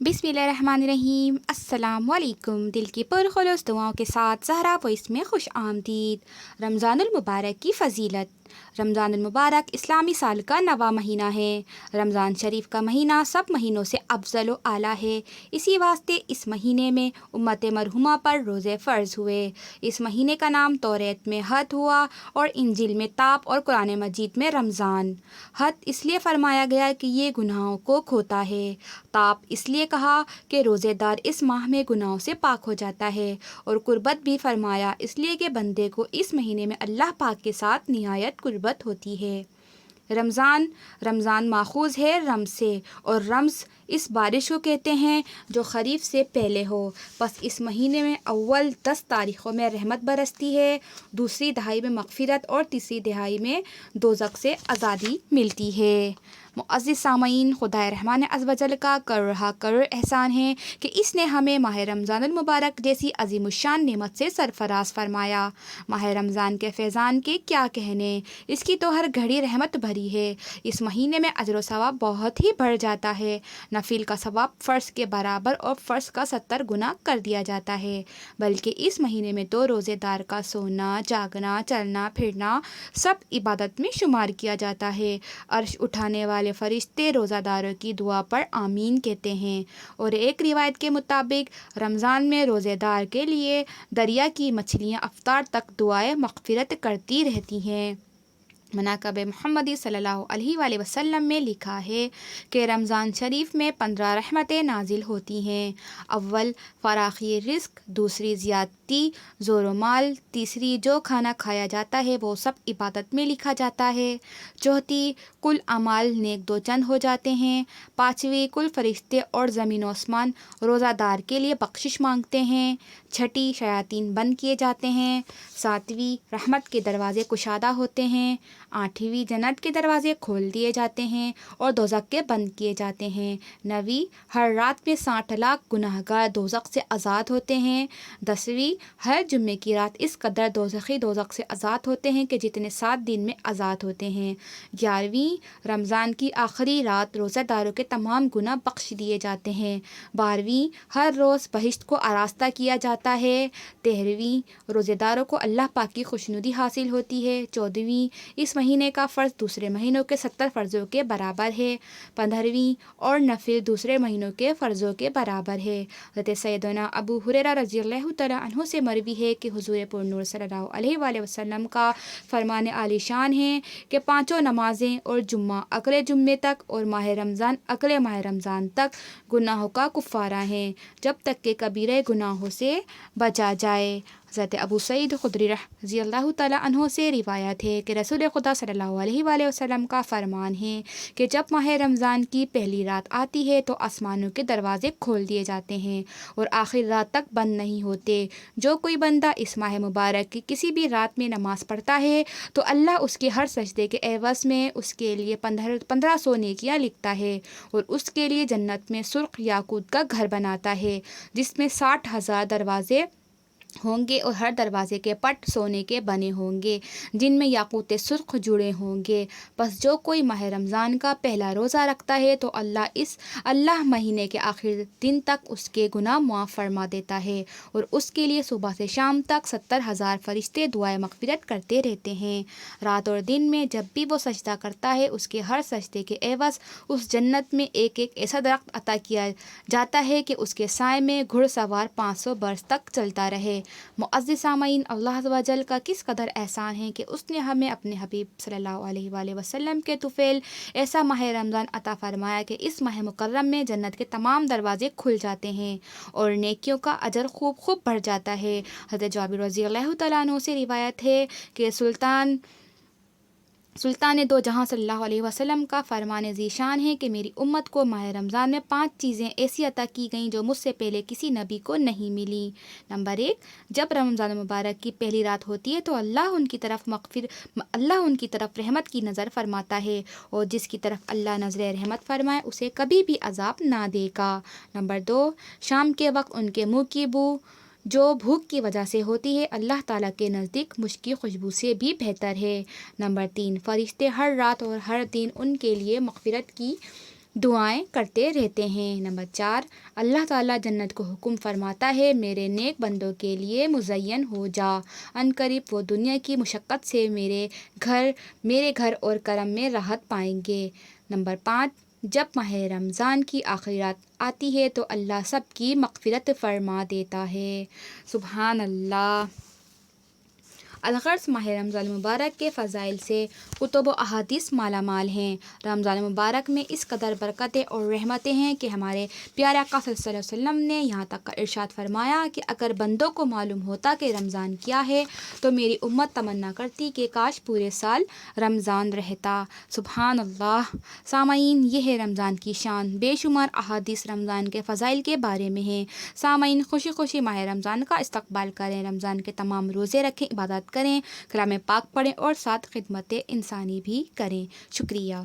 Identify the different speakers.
Speaker 1: بسم اللہ الرحمن الرحیم۔ السلام علیکم۔ دل کی پرخلوص دعاؤں کے ساتھ زہرا وائس میں خوش آمدید۔ رمضان المبارک کی فضیلت۔ رمضان المبارک اسلامی سال کا 9واں مہینہ ہے۔ رمضان شریف کا مہینہ سب مہینوں سے افضل و اعلیٰ ہے، اسی واسطے اس مہینے میں امت مرحومہ پر روزے فرض ہوئے۔ اس مہینے کا نام توریت میں حد ہوا اور انجیل میں تاب اور قرآن مجید میں رمضان۔ حد اس لیے فرمایا گیا کہ یہ گناہوں کو کھوتا ہے، تاب اس لیے کہا کہ روزے دار اس ماہ میں گناہوں سے پاک ہو جاتا ہے، اور قربت بھی فرمایا اس لیے کہ بندے کو اس مہینے میں اللہ پاک کے ساتھ نہایت قربت ہوتی ہے۔ رمضان ماخوذ ہے رمز سے، اور رمز اس بارش کو کہتے ہیں جو خریف سے پہلے ہو۔ پس اس مہینے میں اول 10 تاریخوں میں رحمت برستی ہے، دوسری دہائی میں مغفرت اور تیسری دہائی میں دوزخ سے آزادی ملتی ہے۔ معزز سامعین، خدا رحمان عز و جل کا کروڑ احسان ہے کہ اس نے ہمیں ماہ رمضان المبارک جیسی عظیم الشان نعمت سے سرفراز فرمایا۔ ماہ رمضان کے فیضان کے کیا کہنے، اس کی تو ہر گھڑی رحمت بھری ہے۔ اس مہینے میں اجر و ثواب بہت ہی بڑھ جاتا ہے۔ نفل کا ثواب فرض کے برابر اور فرض کا 70 گنا کر دیا جاتا ہے۔ بلکہ اس مہینے میں تو روزے دار کا سونا، جاگنا، چلنا پھرنا سب عبادت میں شمار کیا جاتا ہے۔ عرش اٹھانے والے فرشتے روزہ داروں کی دعا پر آمین کہتے ہیں، اور ایک روایت کے مطابق رمضان میں روزے دار کے لیے دریا کی مچھلیاں افطار تک دعائے مغفرت کرتی رہتی ہیں۔ مناقب محمدی صلی اللہ علیہ وآلہ وسلم میں لکھا ہے کہ رمضان شریف میں 15 رحمتیں نازل ہوتی ہیں۔ اول فراخی رزق، دوسری زیادتی زور و مال، تیسری جو کھانا کھایا جاتا ہے وہ سب عبادت میں لکھا جاتا ہے، چوتھی کل اعمال نیک دو چند ہو جاتے ہیں، پانچویں کل فرشتے اور زمین و آسمان روزہ دار کے لیے بخشش مانگتے ہیں، چھٹی شیاطین بند کیے جاتے ہیں، ساتویں رحمت کے دروازے کشادہ ہوتے ہیں، آٹھویں جنت کے دروازے کھول دیے جاتے ہیں اور دوزخ کے بند کیے جاتے ہیں، نویں ہر رات میں 60 لاکھ گناہ گار دوزخ سے آزاد ہوتے ہیں، 10ویں ہر جمعے کی رات اس قدر دوزخی دوزخ سے آزاد ہوتے ہیں کہ جتنے 7 دن میں آزاد ہوتے ہیں، 11ویں رمضان کی آخری رات روزہ داروں کے تمام گناہ بخش دیے جاتے ہیں، 12ویں ہر روز بہشت کو آراستہ کیا جاتا ہے، 13ویں روزے داروں کو اللہ پاک کی خوشنودی حاصل ہوتی ہے، 14ویں اس مہینے کا فرض دوسرے مہینوں کے 70 فرضوں کے برابر ہے، 15ویں اور نفل دوسرے مہینوں کے فرضوں کے برابر ہے۔ حضرت سیدنا ابو ہریرہ رضی اللہ تعالیٰ عنہ سے مروی ہے کہ حضور پر نور صلی اللہ علیہ وآلہ وسلم کا فرمان عالی شان ہے کہ 5 نمازیں اور جمعہ اگلے جمعے تک اور ماہ رمضان اگلے ماہ رمضان تک گناہوں کا کفارہ ہیں، جب تک کہ کبیرہ گناہوں سے بچا جائے۔ حضرت ابو سعید خدری رضی اللہ تعالیٰ عنہ سے روایت ہے کہ رسول خدا صلی اللہ علیہ وآلہ وسلم کا فرمان ہے کہ جب ماہ رمضان کی پہلی رات آتی ہے تو آسمانوں کے دروازے کھول دیے جاتے ہیں اور آخر رات تک بند نہیں ہوتے۔ جو کوئی بندہ اس ماہ مبارک کی کسی بھی رات میں نماز پڑھتا ہے تو اللہ اس کے ہر سجدے کے عوض میں اس کے لیے 1500 نیکیاں لکھتا ہے، اور اس کے لیے جنت میں سرخ یاقوت کا گھر بناتا ہے جس میں 60,000 دروازے ہوں گے، اور ہر دروازے کے پٹ سونے کے بنے ہوں گے جن میں یاقوت سرخ جڑے ہوں گے۔ بس جو کوئی ماہ رمضان کا پہلا روزہ رکھتا ہے تو اللہ مہینے کے آخر دن تک اس کے گناہ معاف فرما دیتا ہے، اور اس کے لیے صبح سے شام تک 70,000 فرشتے دعائے مغفرت کرتے رہتے ہیں۔ رات اور دن میں جب بھی وہ سجدہ کرتا ہے اس کے ہر سجدے کے عوض اس جنت میں ایک ایسا درخت عطا کیا جاتا ہے کہ اس کے سائے میں گھڑ سوار 500 برس تک چلتا رہے۔ معزز سامعین، اللہ عز و جل کا کس قدر احسان ہے کہ اس نے ہمیں اپنے حبیب صلی اللہ علیہ وآلہ وسلم کے طفیل ایسا ماہ رمضان عطا فرمایا کہ اس ماہ مکرم میں جنت کے تمام دروازے کھل جاتے ہیں اور نیکیوں کا اجر خوب بڑھ جاتا ہے۔ حضرت جابر رضی اللہ تعالیٰ عنہ سے روایت ہے کہ سلطان دو جہاں صلی اللہ علیہ وسلم کا فرمان ذیشان ہے کہ میری امت کو ماہ رمضان میں 5 چیزیں ایسی عطا کی گئیں جو مجھ سے پہلے کسی نبی کو نہیں ملی۔ نمبر 1، جب رمضان مبارک کی پہلی رات ہوتی ہے تو اللہ ان کی طرف رحمت کی نظر فرماتا ہے، اور جس کی طرف اللہ نظر رحمت فرمائے اسے کبھی بھی عذاب نہ دے گا۔ نمبر 2، شام کے وقت ان کے منہ کی بو جو بھوک کی وجہ سے ہوتی ہے اللہ تعالیٰ کے نزدیک مشک کی خوشبو سے بھی بہتر ہے۔ نمبر 3، فرشتے ہر رات اور ہر دن ان کے لیے مغفرت کی دعائیں کرتے رہتے ہیں۔ نمبر 4، اللہ تعالیٰ جنت کو حکم فرماتا ہے میرے نیک بندوں کے لیے مزین ہو جا، عنقریب وہ دنیا کی مشقت سے میرے گھر اور کرم میں راحت پائیں گے۔ نمبر 5، جب ماہ رمضان کی آخری رات آتی ہے تو اللہ سب کی مغفرت فرما دیتا ہے۔ سبحان اللہ۔ الغرض ماہ رمضان المبارک کے فضائل سے کتب و احادیث مالا مال ہیں۔ رمضان المبارک میں اس قدر برکتیں اور رحمتیں ہیں کہ ہمارے پیارے آقا صلی اللہ علیہ وسلم نے یہاں تک کا ارشاد فرمایا کہ اگر بندوں کو معلوم ہوتا کہ رمضان کیا ہے تو میری امت تمنا کرتی کہ کاش پورے سال رمضان رہتا۔ سبحان اللہ۔ سامعین، یہ ہے رمضان کی شان۔ بے شمار احادیث رمضان کے فضائل کے بارے میں ہیں۔ سامعین، خوشی خوشی ماہ رمضان کا استقبال کریں، رمضان کے تمام روزے رکھیں، عبادت کریں، کلام پاک پڑھیں اور ساتھ خدمت انسانی بھی کریں۔ شکریہ۔